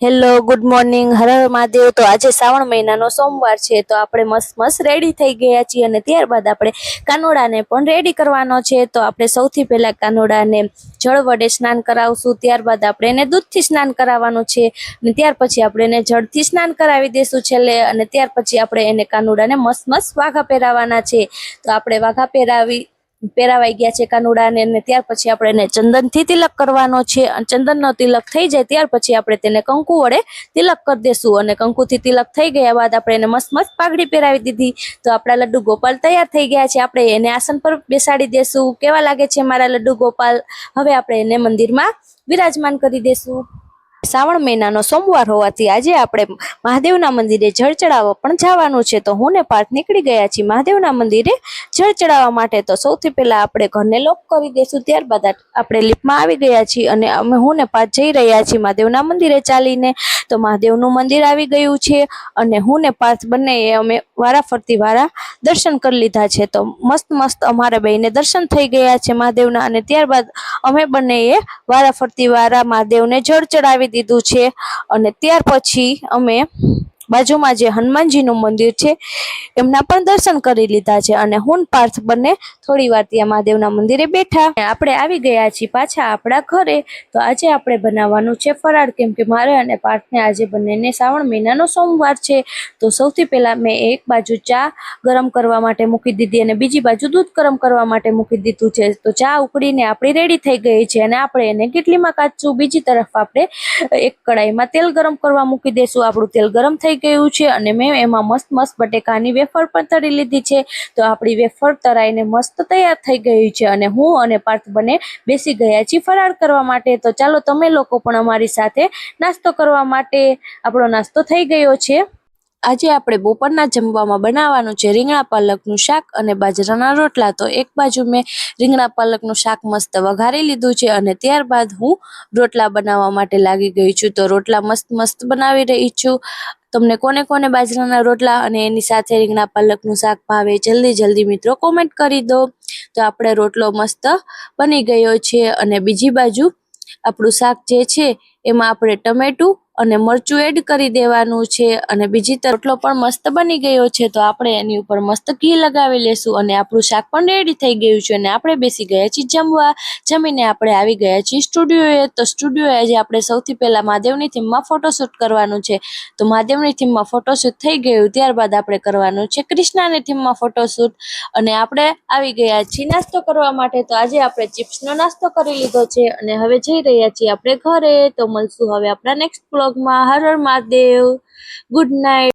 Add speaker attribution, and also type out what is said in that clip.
Speaker 1: Hello good morning, Har Har Mahadev. તો આજે શ્રાવણ મહિનાનો સોમવાર છે, તો આપણે મસ્ત મસ્ત રેડી થઈ ગયા છીએ અને ત્યારબાદ આપણે કાનોડાને પણ રેડી કરવાનો છે। તો આપણે સૌથી પહેલા કાનોડાને જળ વડે સ્નાન કરાવશું, ત્યારબાદ આપણે એને દૂધથી સ્નાન કરાવવાનું છે અને ત્યાર પછી આપણે એને જળથી સ્નાન કરાવી દઈશું છેલ્લે, અને ત્યાર પછી આપણે એને કાનોડાને મસ્ત મસ્ત વાઘા પહેરાવાના છે। તો આપણે વાઘા પહેરાવાઈ ગયા છે કાનુડાને, અને ત્યાર પછી આપણે એને ચંદનથી તિલક કરવાનો છે અને ચંદનનો તિલક થઈ જાય ત્યાર પછી આપણે તેને કંકુ વડે તિલક કરી દેશું, અને કંકુથી તિલક થઈ ગયા બાદ આપણે એને મસ્ત મસ્ત પાઘડી પહેરાવી દીધી। તો આપણા લડ્ડુ ગોપાલ તૈયાર થઈ ગયા છે, આપણે એને આસન પર બેસાડી દેશું। કેવા લાગે છે મારા લડ્ડુ ગોપાલ? હવે આપણે એને મંદિરમાં વિરાજમાન કરી દેશું। શ્રાવણ મહિનાનો સોમવાર હોવાથી આજે આપણે મહાદેવના મંદિરે જળ ચડાવવા પણ જવાનું છે, તો હું ને પાર્થ નીકળી ગયા છીએ મહાદેવના મંદિરે જળ ચડાવવા માટે। તો સૌથી પહેલા આપણે ઘરને લોક કરી દેશું, ત્યારબાદ આપણે લિફ્ટમાં આવી ગયા છીએ અને હું ને પાર્થ જઈ રહ્યા છીએ મહાદેવના મંદિરે ચાલીને। તો મહાદેવનું મંદિર આવી ગયું છે અને હું ને પાર્થ બંને અમે વારાફરતી દર્શન કરી લીધા છે। તો મસ્ત મસ્ત અમારા બેયને દર્શન થઈ ગયા છે મહાદેવના, અને ત્યારબાદ અમે બંનેએ વારાફરતી મહાદેવને જળ ચડાવી દીધું છે, અને ત્યાર પછી અમે બાજુમાં જે હનુમાનજીનું મંદિર છે એમના પણ દર્શન કરી લીધા છે, અને હું પાર્થ બંને થોડી વાર ત્યાં મહાદેવના મંદિરે બેઠા। આપણે આવી ગયા છીએ પાછા આપણા ઘરે। તો આજે આપણે બનાવવાનું છે ફરાળ, કેમ કે મારે અને પાર્થને આજે બંનેને શ્રાવણ મહિનાનો સોમવાર છે। તો સૌથી પહેલા મેં એક બાજુ ચા ગરમ કરવા માટે મૂકી દીધી અને બીજી બાજુ દૂધ ગરમ કરવા માટે મૂકી દીધું છે। તો ચા ઉકળીને આપણી રેડી થઈ ગઈ છે અને આપણે એને કેટલીમાં કાઢશું। બીજી તરફ આપણે એક કડાઈમાં તેલ ગરમ કરવા મૂકી દઈશું। આપણું તેલ ગરમ થઈ ગયું છે અને મેં એમાં મસ્ત મસ્ત બટેકાની વેફર પણ તળી લીધી છે। તો આપણી વેફર તળાઈને મસ્ત તૈયાર થઈ ગઈ છે અને હું અને પાર્થ બંને બેસી ગયા છીએ ફરાળ કરવા માટે। તો ચાલો તમે લોકો પણ અમારી સાથે નાસ્તો કરવા માટે। આપણો નાસ્તો થઈ ગયો છે। આજે આપણે બપોરના જમવામાં બનાવવાનું છે રીંગણા પાલકનું શાક અને બાજરાના રોટલા। તો એક બાજુ મેં રીંગણા પાલકનું શાક મસ્ત વઘારી લીધું છે અને ત્યારબાદ હું રોટલા બનાવવા માટે લાગી ગઈ છું। તો રોટલા મસ્ત મસ્ત બનાવી રહી છું। તમને કોને કોને બાજરાના રોટલા અને એની સાથે રીંગણા પાલકનું શાક ભાવે, જલ્દી જલ્દી મિત્રો કોમેન્ટ કરી દો। તો આપણે રોટલો મસ્ત બની ગયો છે અને બીજી બાજુ આપણું શાક જે છે એમાં આપણે ટમેટું અને મરચું એડ કરી દેવાનું છે, અને બીજી તરફ રોટલો પણ મસ્ત બની ગયો છે। તો આપણે એની ઉપર મસ્ત ઘી લગાવી લેશું અને આપણું શાક પણ રેડી થઈ ગયું છે અને આપણે બેસી ગયા છીએ જમવા। જમીને આપણે આવી ગયા છીએ સ્ટુડિયોએ। તો સ્ટુડિયોએ આજે આપણે સૌથી પહેલા મહાદેવની થીમમાં ફોટોશૂટ કરવાનું છે। તો મહાદેવની થીમમાં ફોટોશૂટ થઈ ગયું, ત્યારબાદ આપણે કરવાનું છે કૃષ્ણાની થીમમાં ફોટોશૂટ, અને આપણે આવી ગયા છીએ નાસ્તો કરવા માટે। તો આજે આપણે ચિપ્સનો નાસ્તો કરી લીધો છે અને હવે જઈ રહ્યા છીએ આપણે ઘરે। તો મળશું હવે આપણા નેક્સ્ટ વ્લોગમાં। Har Har Mahadev, good night.